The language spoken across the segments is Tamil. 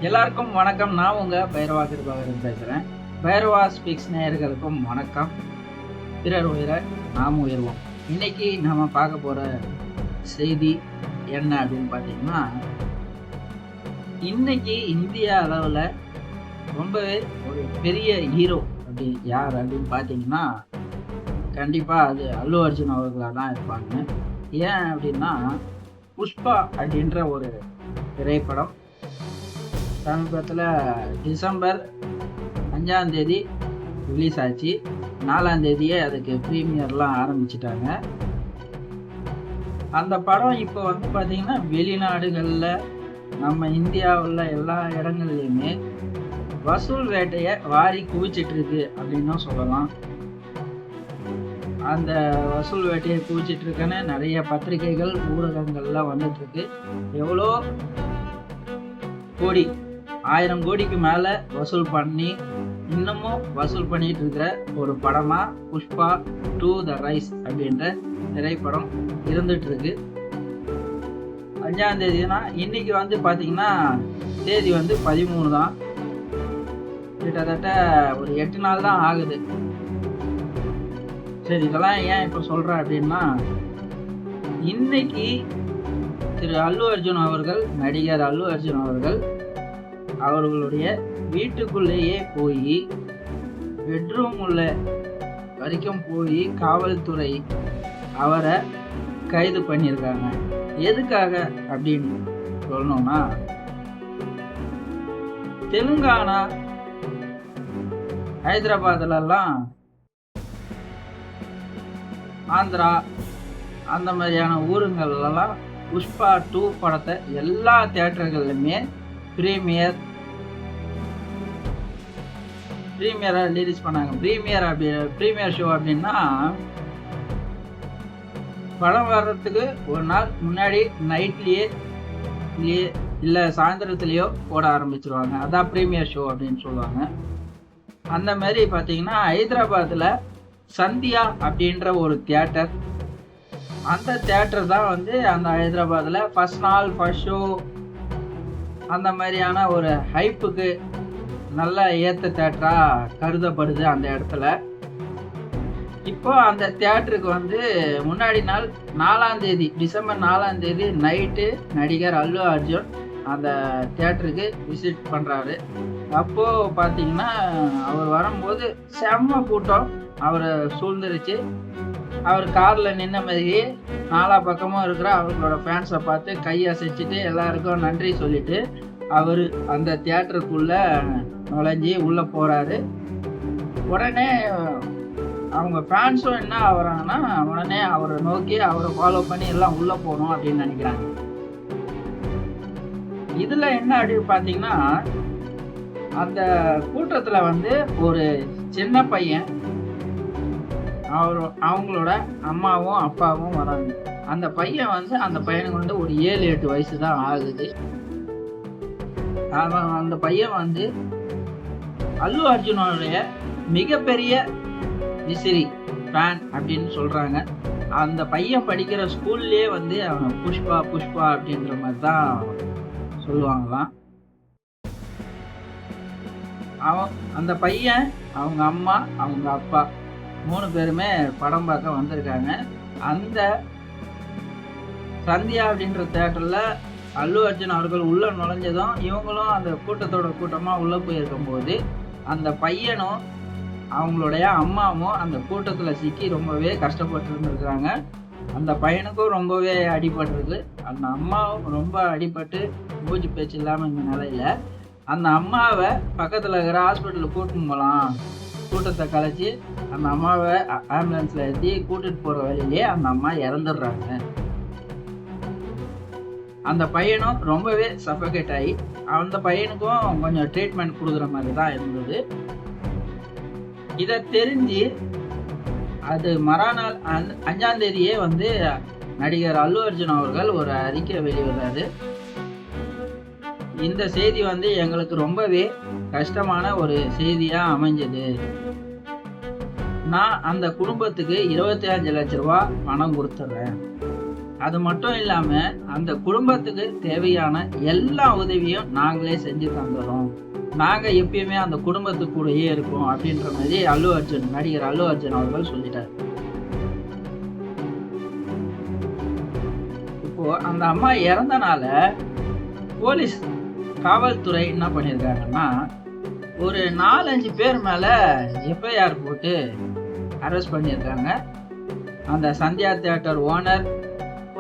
எல்லாருக்கும் வணக்கம். நான் உங்க பைரவா கிருபாகரன் பேசுறேன். பைரவா ஸ்பீக்ஸ் நேயர்களுக்கும் வணக்கம். பிறர் உயர நாம் உயர்வோம். இன்னைக்கு நாம பார்க்க போற செய்தி என்ன அப்படின்னு பார்த்தீங்கன்னா, இன்னைக்கு இந்தியா அளவில் ரொம்பவே ஒரு பெரிய ஹீரோ அப்படி யார் அப்படின்னு பார்த்தீங்கன்னா, கண்டிப்பாக அது அல்லு அர்ஜுன் அவர்களாக தான் இருப்பாங்க. ஏன் அப்படின்னா, புஷ்பா அப்படின்ற ஒரு திரைப்படம் சமீபத்தில் டிசம்பர் 5ஆம் தேதி ரிலீஸ் ஆச்சு. 4ஆம் தேதியே அதுக்கு ப்ரீமியர்லாம் ஆரம்பிச்சிட்டாங்க. அந்த படம் இப்போ வந்து பார்த்தீங்கன்னா, வெளிநாடுகளில் நம்ம இந்தியாவில் எல்லா இடங்கள்லையுமே வசூல் வேட்டையை வாரி குவிச்சிட்டு இருக்கு அப்படின்னும் சொல்லலாம். அந்த வசூல் வேட்டையை குவிச்சிட்டு இருக்குன்னு நிறைய பத்திரிகைகள் ஊடகங்கள்லாம் வந்துட்டு இருக்கு. எவ்வளோ கோடி, 1000 கோடிக்கு மேலே வசூல் பண்ணி இன்னமும் வசூல் பண்ணிட்டு இருக்கிற ஒரு படமா புஷ்பா 2 த ரைஸ் அப்படின்ற திரைப்படம் இருந்துட்டு இருக்கு. 5ஆம் தேதினா இன்னைக்கு வந்து பார்த்தீங்கன்னா தேதி வந்து 13 தான். கிட்டத்தட்ட ஒரு 8 நாள் தான் ஆகுது. சரி, இதெல்லாம் ஏன் இப்போ சொல்கிறேன் அப்படின்னா, இன்னைக்கு திரு அல்லு அர்ஜுன் அவர்கள், நடிகர் அல்லு அர்ஜுன் அவர்கள் அவர்களுடைய வீட்டுக்குள்ளேயே போய் பெட்ரூம் உள்ள வரைக்கும் போய் காவல்துறை அவரை கைது பண்ணியிருக்காங்க. எதுக்காக அப்படின்னு சொல்லணும்னா, தெலுங்கானா, ஹைதராபாத்லாம், ஆந்திரா அந்த மாதிரியான ஊருங்கள்லாம் புஷ்பா 2 படத்தை எல்லா தியேட்டர்கள்லையுமே ப்ரீமியராக ரிலீஸ் பண்ணாங்க. ப்ரீமியர் ஷோ அப்படின்னா, படம் வர்றதுக்கு ஒரு நாள் முன்னாடி நைட்லேயே இல்லை சாயந்தரத்துலேயோ போட ஆரம்பிச்சிருவாங்க. அதான் ப்ரீமியர் ஷோ அப்படின்னு சொல்லுவாங்க. அந்த மாதிரி பார்த்தீங்கன்னா, ஹைதராபாத்தில் சந்தியா அப்படின்ற ஒரு தியேட்டர், அந்த தியேட்டர் தான் வந்து அந்த ஹைதராபாத்தில் ஃபர்ஸ்ட் நாள் ஃபர்ஸ்ட் ஷோ அந்த மாதிரியான ஒரு ஹைப்புக்கு நல்ல ஏற்ற தியேட்டராக கருதப்படுது அந்த இடத்துல. இப்போ அந்த தியேட்டருக்கு வந்து முன்னாடி நாள் 4ஆம் தேதி, டிசம்பர் 4ஆம் தேதி நைட்டு நடிகர் அல்லு அர்ஜுன் அந்த தியேட்டருக்கு விசிட் பண்ணுறாரு. அப்போது பார்த்தீங்கன்னா, அவர் வரும்போது செம்ம கூட்டம் அவரை சூழ்ந்துருச்சு. அவர் காரில் நின்ன மாதிரியே நாலா பக்கமும் இருக்கிற அவங்களோட ஃபேன்ஸை பார்த்து கையசைச்சிட்டு எல்லாருக்கும் நன்றி சொல்லிட்டு அவர் அந்த தியேட்டருக்குள்ளே நுழைஞ்சி உள்ளே போகிறாரு. உடனே அவங்க ஃபேன்ஸும் என்ன ஆகுறாங்கன்னா, உடனே அவரை நோக்கி அவரை ஃபாலோ பண்ணி எல்லாம் உள்ளே போகணும் அப்படின்னு நினைக்கிறாங்க. இதில் என்ன அப்படின்னு பார்த்தீங்கன்னா, அந்த கூட்டத்தில் வந்து ஒரு சின்ன பையன், அவங்களோட அம்மாவும் அப்பாவும் வராங்க. அந்த பையனுக்கு வந்து ஒரு 7-8 வயசு தான் ஆகுது. அந்த பையன் வந்து அல்லு அர்ஜுனோடைய மிகப்பெரிய விசிறி ஃபேன் அப்படின்னு சொல்றாங்க. அந்த பையன் படிக்கிற ஸ்கூல்லேயே வந்து அவன் புஷ்பா புஷ்பா அப்படின்ற மாதிரி தான் சொல்லுவாங்களாம். அந்த பையன், அவங்க அம்மா, அவங்க அப்பா 3 பேருமே படம் பார்க்க வந்திருக்காங்க. அந்த சந்தியா அப்படின்ற தியேட்டரில் அல்லு அர்ஜுன் அவர்கள் உள்ளே நுழைஞ்சதும் இவங்களும் அந்த கூட்டமாக உள்ளே போயிருக்கும் போது அந்த பையனும் அவங்களுடைய அம்மாவும் அந்த கூட்டத்தில் சிக்கி ரொம்பவே கஷ்டப்பட்டு இருந்திருக்கிறாங்க. அந்த பையனுக்கும் ரொம்பவே அடிபட்டிருக்கு. அந்த அம்மாவும் ரொம்ப அடிபட்டு மூச்சு பேச்சு இல்லாமல் இந்த நிலையில் அந்த அம்மாவை பக்கத்தில் இருக்கிற ஹாஸ்பிட்டலுக்கு கூட்டின்னு போகலாம், கூட்டத்தை கலைச்சி அந்த அம்மாவை ஆம்புலன்ஸில் ஏற்றி கூட்டிட்டு போகிற வழியிலே அந்த அம்மா இறந்துடுறாங்க. அந்த பையனும் ரொம்பவே சஃபகேட் ஆகி அந்த பையனுக்கும் கொஞ்சம் ட்ரீட்மெண்ட் கொடுக்குற மாதிரி தான் இருந்தது. இதை தெரிஞ்சு அது மறுநாள் 5ஆம் தேதியே வந்து நடிகர் அல்லு அர்ஜுன் அவர்கள் ஒரு அறிக்கை வெளியிடுறாரு. இந்த செய்தி வந்து எங்களுக்கு ரொம்பவே கஷ்டமான ஒரு செய்தியாக அமைஞ்சது. நான் அந்த குடும்பத்துக்கு 25 லட்ச ரூபா பணம் கொடுத்துட்றேன் அது மட்டும் இல்லாம அந்த குடும்பத்துக்கு தேவையான எல்லா உதவியும் நாங்களே செஞ்சு தந்துடுறோம், நாங்க எப்பயுமே அந்த குடும்பத்து கூடயே இருக்கோம் அப்படின்ற மாதிரி நடிகர் அல்லு அர்ஜுன் அவர்கள் சொல்லிட்டாரு. இப்போ அந்த அம்மா இறந்தனால போலீஸ் காவல்துறை என்ன பண்ணியிருக்காங்கன்னா ஒரு 4-5 பேர் மேல எஃப்ஐஆர் போட்டு அரெஸ்ட் பண்ணியிருக்காங்க. அந்த சந்தியா தியேட்டர் ஓனர்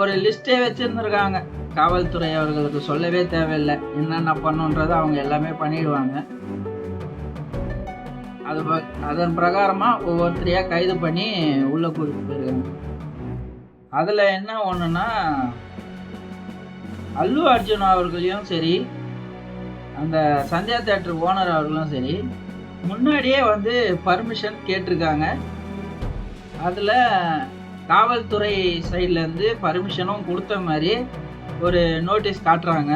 ஒரு லிஸ்டே வச்சிருந்துருக்காங்க. காவல்துறை அவர்களுக்கு சொல்லவே தேவையில்லை, என்னென்ன பண்ணுன்றதை அவங்க எல்லாமே பண்ணிடுவாங்க. அதன் பிரகாரமா ஒவ்வொருத்தரையா கைது பண்ணி உள்ள கூட்டிட்டு போயிருக்காங்க. அதுல என்ன ஒண்ணுன்னா, அல்லு அர்ஜுன் அவர்களையும் சரி அந்த சந்தியா தியேட்டர் ஓனர் அவர்களும் சரி முன்னாடியே பர்மிஷன் கேட்டிருக்காங்க. அதுல காவல்துறை சைட்ல இருந்து பர்மிஷனும் கொடுத்த மாதிரி ஒரு நோட்டீஸ் காட்டுறாங்க.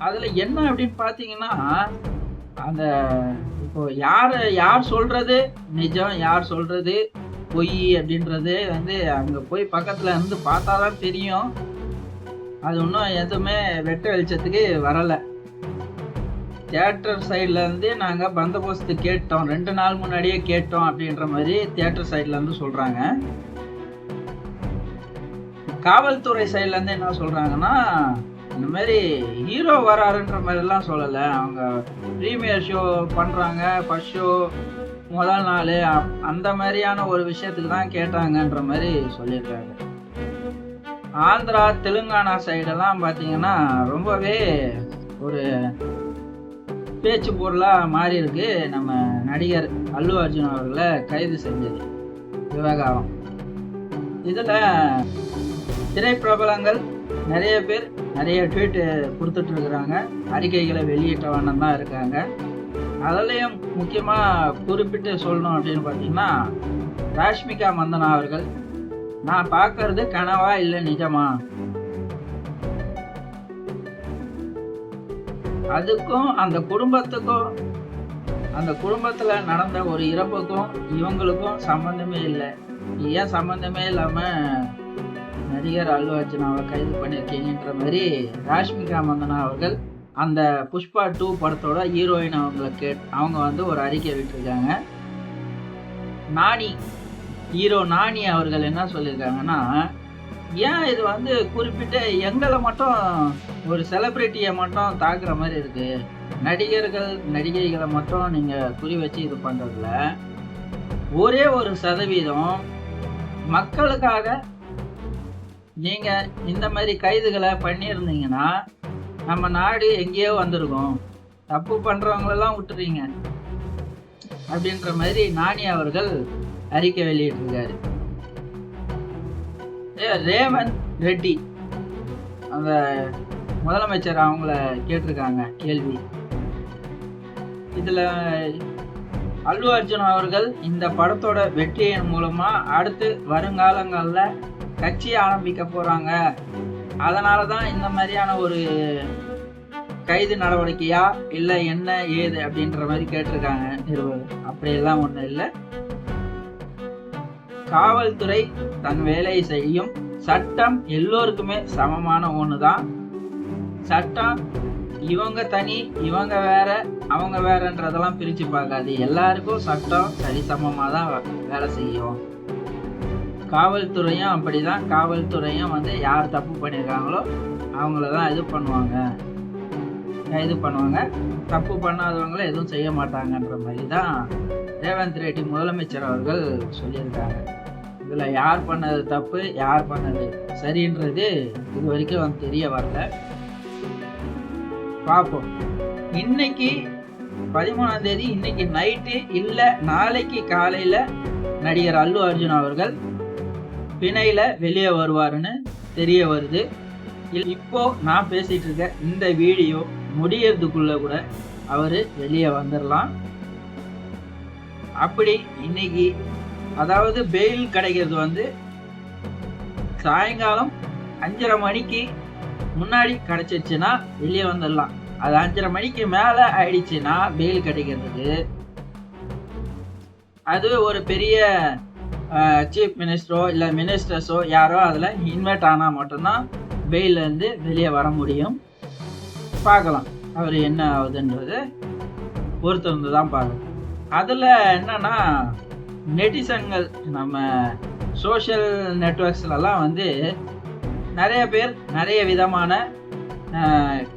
அதுல என்ன அப்படின்னு பாத்தீங்கன்னா, அந்த இப்போ யார் சொல்றது நிஜம், யார் சொல்றது பொய் அப்படின்றது அங்க போய் பக்கத்துல இருந்து பார்த்தாதான் தெரியும். அது இன்னும் எதுவுமே வெட்ட வெளிச்சத்துக்கு வரல. தியேட்டர் சைட்ல இருந்து நாங்க பந்தோபஸ்து கேட்டோம், 2 நாள் முன்னாடியே கேட்டோம் அப்படின்ற மாதிரி தியேட்டர் சைட்ல இருந்து சொல்றாங்க. காவல்துறை சைட்ல இருந்து என்ன சொல்றாங்கன்னா, இந்த மாதிரி ஹீரோ வராருன்ற மாதிரி எல்லாம் சொல்லல, அவங்க பிரீமியர் ஷோ பண்றாங்க, ஃபர்ஸ்ட் ஷோ முதல் நாள் அந்த மாதிரியான ஒரு விஷயத்துக்கு தான் கேட்டாங்கன்ற மாதிரி சொல்லியிருக்காங்க. ஆந்திரா தெலுங்கானா சைடெல்லாம் பார்த்தீங்கன்னா ரொம்பவே ஒரு பேச்சு பொருளா மாறி இருக்கு நம்ம நடிகர் அல்லு அர்ஜுன் அவர்களை கைது செஞ்சது விவகாரம். இதுல திரைப்பிரபலங்கள் நிறைய பேர் நிறைய ட்வீட் கொடுத்துட்டு இருக்கிறாங்க, அறிக்கைகளை வெளியிட்ட வண்ணம் தான் இருக்காங்க. அதுலயும் முக்கியமா குறிப்பிட்டு சொல்லணும் அப்படின்னு பார்த்தீங்கன்னா, ராஷ்மிகா மந்தனா அவர்கள், நான் பார்க்கறது கனவா இல்லை நிஜமா, அதுக்கும் அந்த குடும்பத்துக்கும் அந்த குடும்பத்துல நடந்த ஒரு இறப்புக்கும் இவங்களுக்கும் சம்பந்தமே இல்லை, ஏன் சம்பந்தமே இல்லாம நடிகர் அல்லு அர்ஜுனாவை கைது பண்ணியிருக்கீங்கன்ற மாதிரி ராஷ்மிகா மந்தனா அவர்கள் அந்த புஷ்பா 2 படத்தோட ஹீரோயின் அவங்க ஒரு அறிக்கை விட்டுருக்காங்க. ஹீரோ நானி அவர்கள் என்ன சொல்லியிருக்காங்கன்னா, ஏன் இது குறிப்பிட்ட எங்களை மட்டும் ஒரு செலிபிரிட்டியை மட்டும் தாக்குற மாதிரி இருக்கு, நடிகர்கள் நடிகைகளை மட்டும் நீங்க குறி வச்சு இது பண்றதுல ஒரே 1% மக்களுக்காக நீங்க இந்த மாதிரி கைதுகளை பண்ணியிருந்தீங்கன்னா நம்ம நாடு எங்கேயோ வந்திருக்கோம், தப்பு பண்றவங்களெல்லாம் விட்டுறீங்க அப்படின்ற மாதிரி நானி அவர்கள் அறிக்கை வெளியிட்டிருக்காரு. ரேவந்த் ரெட்டி அந்த முதலமைச்சர் அவங்கள கேட்டிருக்காங்க கேள்வி. இதுல அல்லு அர்ஜுன் அவர்கள் இந்த படத்தோட வெற்றியின் மூலமா அடுத்து வருங்காலங்கள்ல கட்சியை ஆரம்பிக்க போறாங்க, அதனாலதான் இந்த மாதிரியான ஒரு கைது நடவடிக்கையா இல்ல என்ன ஏது அப்படின்ற மாதிரி கேட்டிருக்காங்க நிருபர். அப்படியெல்லாம் ஒண்ணும் இல்லை, காவல்துறை தன் வேலையை செய்யும், சட்டம் எல்லோருக்குமே சமமான ஒண்ணுதான், சட்டம் இவங்க தனி இவங்க வேற அவங்க வேறன்றதெல்லாம் பிரிச்சு பார்க்காது, எல்லாருக்கும் சட்டம் சரிசமமா தான் வேலை செய்யும். காவல்துறையும் அப்படிதான், காவல்துறையும் யார் தப்பு பண்ணியிருக்காங்களோ அவங்களதான் இது பண்ணுவாங்க, தப்பு பண்ணாதவங்கள எதுவும் செய்ய மாட்டாங்கன்ற மாதிரி தான் ரேவந்த் ரெட்டி முதலமைச்சர் அவர்கள் சொல்லியிருக்காங்க. இதுல யார் பண்ணது தப்பு யார் பண்ணது சரின்றது இது வரைக்கும் தெரிய வரல. பார்ப்போம். இன்னைக்கு 13ஆம் தேதி, இன்னைக்கு நைட்டு இல்ல நாளைக்கு காலையில நடிகர் அல்லு அர்ஜுன் அவர்கள் பிணையில வெளியே வருவாருன்னு தெரிய வருது. இப்போ நான் பேசிட்டு இருக்க இந்த வீடியோ முடியறதுக்குள்ள கூட அவரு வெளியே வந்துடலாம். அப்படி இன்னைக்கு அதாவது பெயில் கிடைக்கிறது சாயங்காலம் 5:30 மணிக்கு முன்னாடி கிடைச்சிருச்சுன்னா வெளியே வந்துடலாம். அது 5:30 மணிக்கு மேல ஆயிடுச்சுன்னா பெயில் கிடைக்கிறதுக்கு அது ஒரு பெரிய சீஃப் மினிஸ்டரோ இல்லை மினிஸ்டர்ஸோ யாரோ அதில் இன்வைட் ஆனால் மட்டும்தான் பெயிலேருந்து வெளியே வர முடியும். பார்க்கலாம் அவர் என்ன ஆகுதுன்றது பொறுத்திருந்து தான் பார்க்கணும். அதில் என்னன்னா நெட்டிசன்கள் நம்ம சோஷியல் நெட்வொர்க்ஸ்லாம் வந்து நிறைய பேர் நிறைய விதமான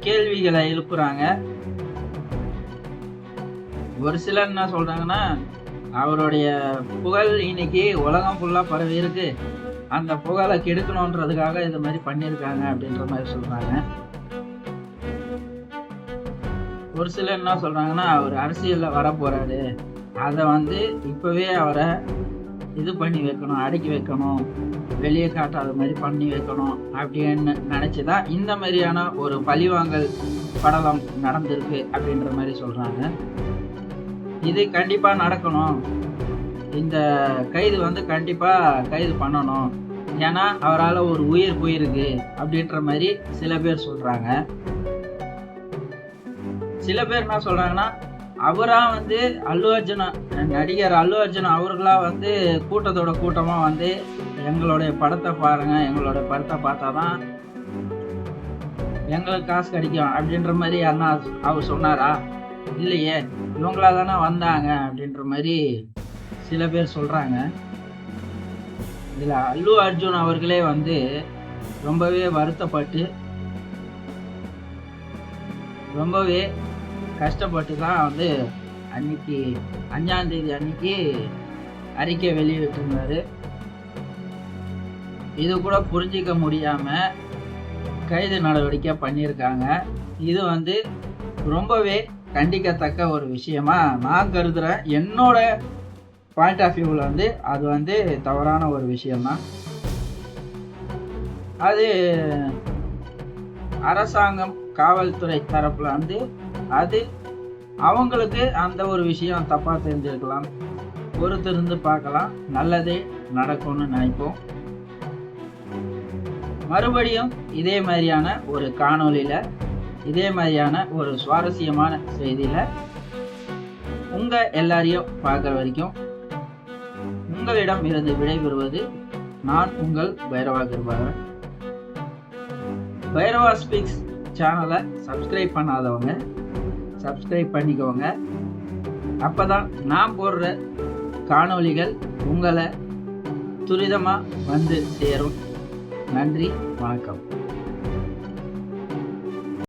கேள்விகளை எழுப்புறாங்க. ஒரு சிலர் என்ன சொல்றாங்கன்னா, அவருடைய புகழ் இன்னைக்கு உலகம் ஃபுல்லாக பரவி இருக்கு, அந்த புகழை கெடுக்கணுன்றதுக்காக இது மாதிரி பண்ணியிருக்காங்க அப்படின்ற மாதிரி சொல்றாங்க. ஒரு சிலர் என்ன சொல்றாங்கன்னா, அவர் அரசியலில் வர போறாரு, அதை வந்து இப்பவே அவரை இது பண்ணி வைக்கணும், அடக்கி வைக்கணும், வெளியே காட்டாத மாதிரி பண்ணி வைக்கணும் அப்படின்னு நினைச்சுதான் இந்த மாதிரியான ஒரு பழிவாங்கல் படலம் நடந்திருக்கு அப்படின்ற மாதிரி சொல்றாங்க. இது கண்டிப்பா நடக்கணும், இந்த கைது வந்து கண்டிப்பா கைது பண்ணணும், ஏன்னா அவரால் ஒரு உயிர் போயிருக்கு அப்படின்ற மாதிரி சில பேர் சொல்றாங்க. சில பேர் என்ன சொல்றாங்கன்னா, அவரா வந்து நடிகர் அல்லு அர்ஜுன் அவர்களா வந்து கூட்டத்தோட கூட்டமா வந்து எங்களுடைய படத்தை பாருங்க, எங்களோட படத்தை பார்த்தாதான் எங்களுக்கு காசு கிடைக்கும் அப்படின்ற மாதிரி யாருன்னா அவர் சொன்னாரா? இல்லையே, இவங்களா தானே வந்தாங்க அப்படின்ற மாதிரி சில பேர் சொல்றாங்க. இதுல அல்லு அர்ஜுன் அவர்களே வந்து ரொம்பவே வருத்தப்பட்டு ரொம்பவே கஷ்டப்பட்டு தான் வந்து அன்னைக்கு 5ஆம் தேதி அன்னைக்கு அறிக்கை வெளியிட்டிருந்தாரு. இது கூட புரிஞ்சிக்க முடியாம கைது நடவடிக்கை பண்ணியிருக்காங்க. இது வந்து ரொம்பவே கண்டிக்கத்தக்க ஒரு விஷயமா நான் கருதுறேன். என்னோட பாயிண்ட் ஆஃப் வியூவில் வந்து அது வந்து தவறான ஒரு விஷயம்தான். அது அரசாங்கம் காவல்துறை தரப்புல வந்து அது அவங்களுக்கு அந்த ஒரு விஷயம் தப்பா தெரிஞ்சிருக்கலாம், பொறுத்திருந்து பார்க்கலாம், நல்லதே நடக்கும்னு நினைப்போம். மறுபடியும் இதே மாதிரியான ஒரு காணொளியில இதே மாதிரியான ஒரு சுவாரஸ்யமான செய்தியில உங்க எல்லாரையும் பார்க்குற வரைக்கும் உங்களிடம் இருந்து விடைபெறுவது நான் உங்கள் பைரவா கிருபாகரன். பைரவா ஸ்பீக்ஸ் சேனலை சப்ஸ்கிரைப் பண்ணாதவங்க சப்ஸ்கிரைப் பண்ணிக்கோங்க. அப்பதான் நான் போடுற காணொளிகள் உங்களை துரிதமாக வந்து சேரும். நன்றி, வணக்கம்.